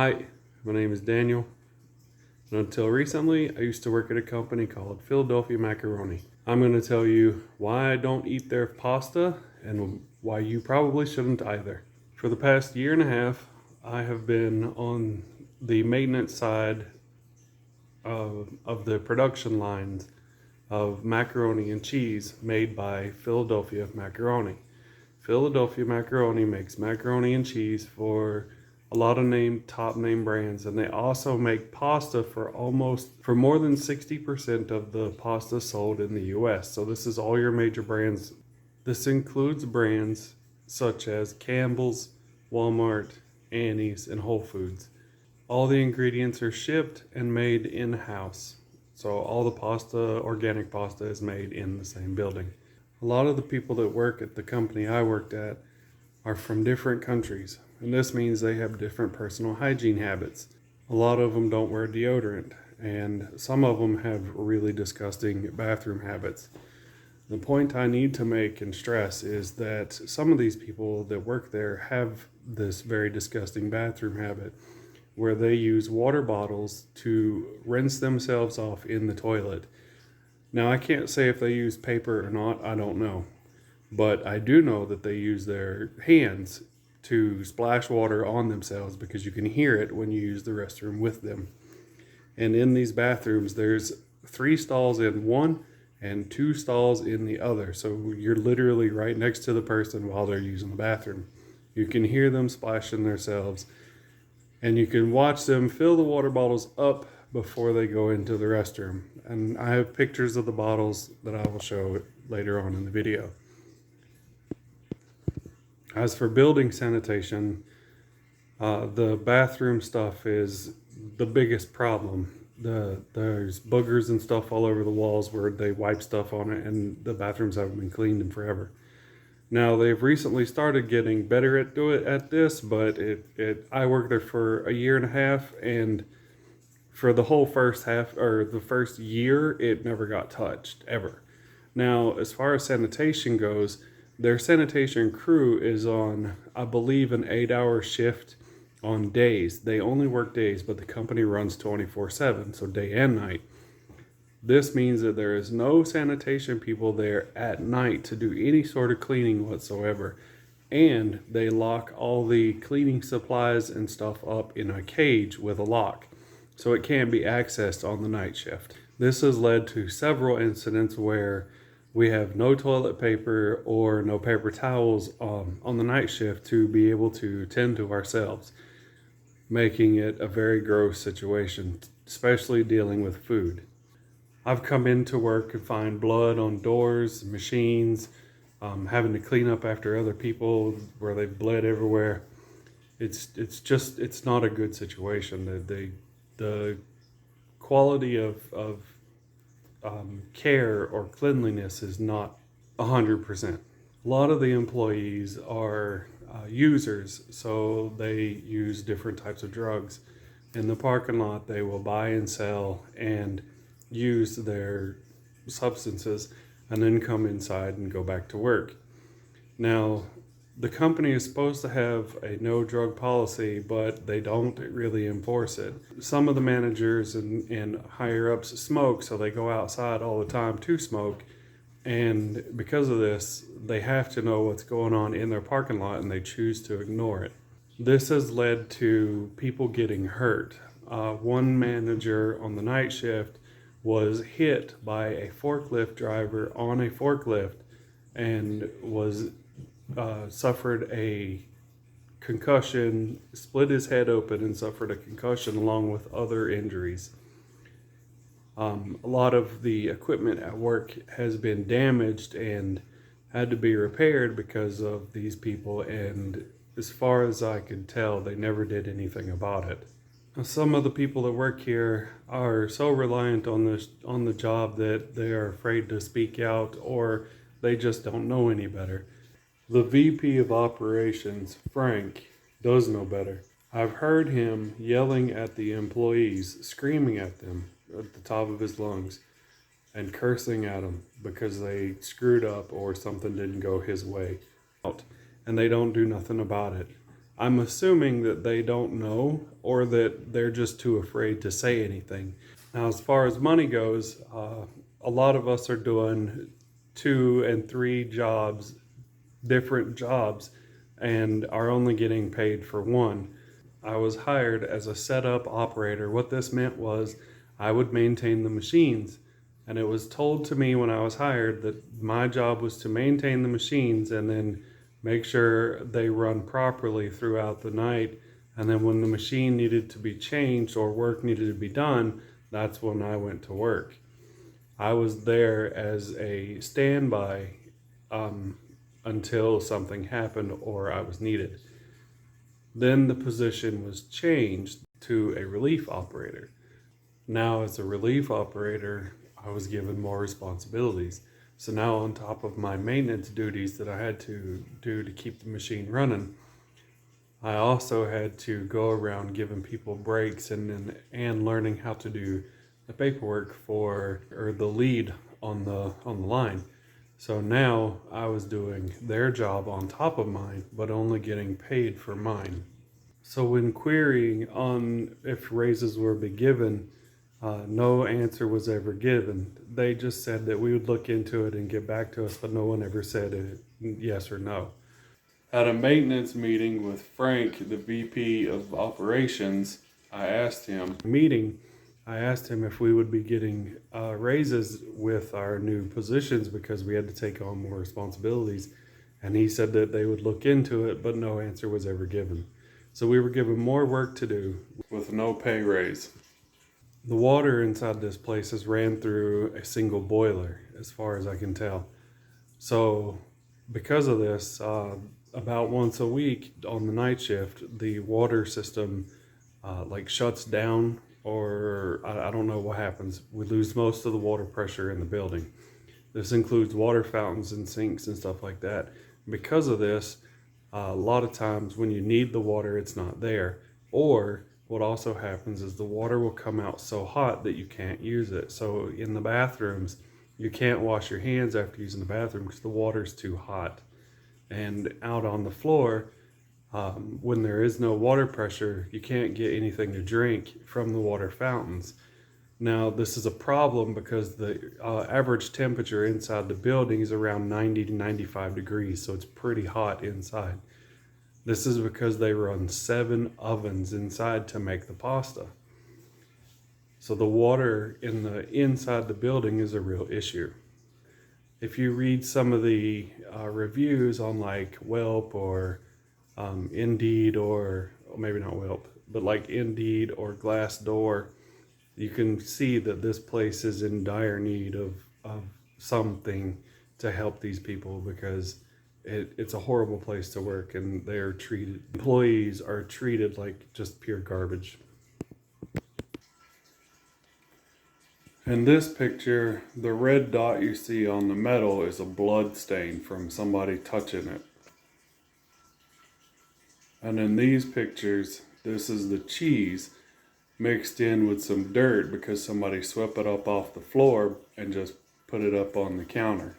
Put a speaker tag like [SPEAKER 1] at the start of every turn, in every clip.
[SPEAKER 1] Hi, my name is Daniel, and until recently, I used to work at a company called Philadelphia Macaroni. I'm going to tell you why I don't eat their pasta and why you probably shouldn't either. For the past year and a half, I have been on the maintenance side of the production lines of macaroni and cheese made by Philadelphia Macaroni. Philadelphia Macaroni makes macaroni and cheese for a lot of top name brands, and they also make pasta for more than 60% of the pasta sold in the US. So this is all your major brands. This includes brands such as Campbell's, Walmart, Annie's, and Whole Foods. All the ingredients are shipped and made in-house. So all the organic pasta, is made in the same building. A lot of the people that work at the company I worked at are from different countries, and this means they have different personal hygiene habits. A lot of them don't wear deodorant, and some of them have really disgusting bathroom habits. The point I need to make and stress is that some of these people that work there have this very disgusting bathroom habit where they use water bottles to rinse themselves off in the toilet. Now, I can't say if they use paper or not, I don't know. But I do know that they use their hands to splash water on themselves because you can hear it when you use the restroom with them. And in these bathrooms, there's 3 stalls in one and 2 stalls in the other. So you're literally right next to the person while they're using the bathroom. You can hear them splashing themselves, and you can watch them fill the water bottles up before they go into the restroom. And I have pictures of the bottles that I will show later on in the video. As for building sanitation, the bathroom stuff is the biggest problem. There's boogers and stuff all over the walls where they wipe stuff on it, and the bathrooms haven't been cleaned in forever. Now, they've recently started getting better at this, but I worked there for a year and a half, and for the whole first half, or the first year, it never got touched, ever. Now, as far as sanitation goes, their sanitation crew is on, I believe, an 8-hour shift on days. They only work days, but the company runs 24/7, so day and night. This means that there is no sanitation people there at night to do any sort of cleaning whatsoever. And they lock all the cleaning supplies and stuff up in a cage with a lock, so it can't be accessed on the night shift. This has led to several incidents where we have no toilet paper or no paper towels on the night shift to be able to tend to ourselves, making it a very gross situation, especially dealing with food. I've come into work and find blood on doors, machines, having to clean up after other people where they've bled everywhere. It's not a good situation. The quality of care or cleanliness is not 100%. A lot of the employees are users, so they use different types of drugs. In the parking lot, they will buy and sell and use their substances and then come inside and go back to work. Now, the company is supposed to have a no drug policy, but they don't really enforce it. Some of the managers and higher ups smoke, so they go outside all the time to smoke. And because of this, they have to know what's going on in their parking lot, and they choose to ignore it. This has led to people getting hurt. One manager on the night shift was hit by a forklift driver on a forklift and suffered a concussion, split his head open and suffered a concussion along with other injuries. A lot of the equipment at work has been damaged and had to be repaired because of these people, and as far as I could tell, they never did anything about it. Some of the people that work here are so reliant on the job that they are afraid to speak out, or they just don't know any better. The VP of operations, Frank, does know better. I've heard him yelling at the employees, screaming at them at the top of his lungs, and cursing at them because they screwed up or something didn't go his way. And they don't do nothing about it. I'm assuming that they don't know or that they're just too afraid to say anything. Now, as far as money goes, a lot of us are doing 2 and 3 jobs, different jobs, and are only getting paid for one. I was hired as a setup operator. What this meant was I would maintain the machines. And it was told to me when I was hired that my job was to maintain the machines and then make sure they run properly throughout the night. And then when the machine needed to be changed or work needed to be done, that's when I went to work. I was there as a standby until something happened or I was needed. Then the position was changed to a relief operator. Now, as a relief operator, I was given more responsibilities. So now, on top of my maintenance duties that I had to do to keep the machine running, I also had to go around giving people breaks and learning how to do the paperwork for or the lead on the line. So now I was doing their job on top of mine, but only getting paid for mine. So when querying on if raises were be given, no answer was ever given. They just said that we would look into it and get back to us, but no one ever said yes or no. At a maintenance meeting with Frank, the VP of operations, I asked him if we would be getting raises with our new positions because we had to take on more responsibilities. And he said that they would look into it, but no answer was ever given. So we were given more work to do with no pay raise. The water inside this place is ran through a single boiler, as far as I can tell. So because of this, about once a week on the night shift, the water system shuts down, or I don't know what happens. We lose most of the water pressure in the building. This includes water fountains and sinks and stuff like that. Because of this, a lot of times when you need the water, it's not there. Or what also happens is the water will come out so hot that you can't use it. So in the bathrooms, you can't wash your hands after using the bathroom because the water's too hot. And out on the floor, when there is no water pressure, you can't get anything to drink from the water fountains. Now, this is a problem because the average temperature inside the building is around 90 to 95 degrees, so it's pretty hot inside. This is because they run 7 ovens inside to make the pasta. So the water in the inside the building is a real issue. If you read some of the reviews on like Yelp or Indeed, or maybe not Yelp, but like Indeed or Glassdoor, you can see that this place is in dire need of something to help these people because it's a horrible place to work and employees are treated like just pure garbage. In this picture, the red dot you see on the metal is a blood stain from somebody touching it. And in these pictures, this is the cheese mixed in with some dirt because somebody swept it up off the floor and just put it up on the counter.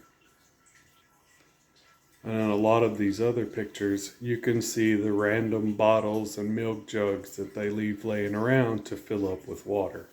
[SPEAKER 1] And in a lot of these other pictures, you can see the random bottles and milk jugs that they leave laying around to fill up with water.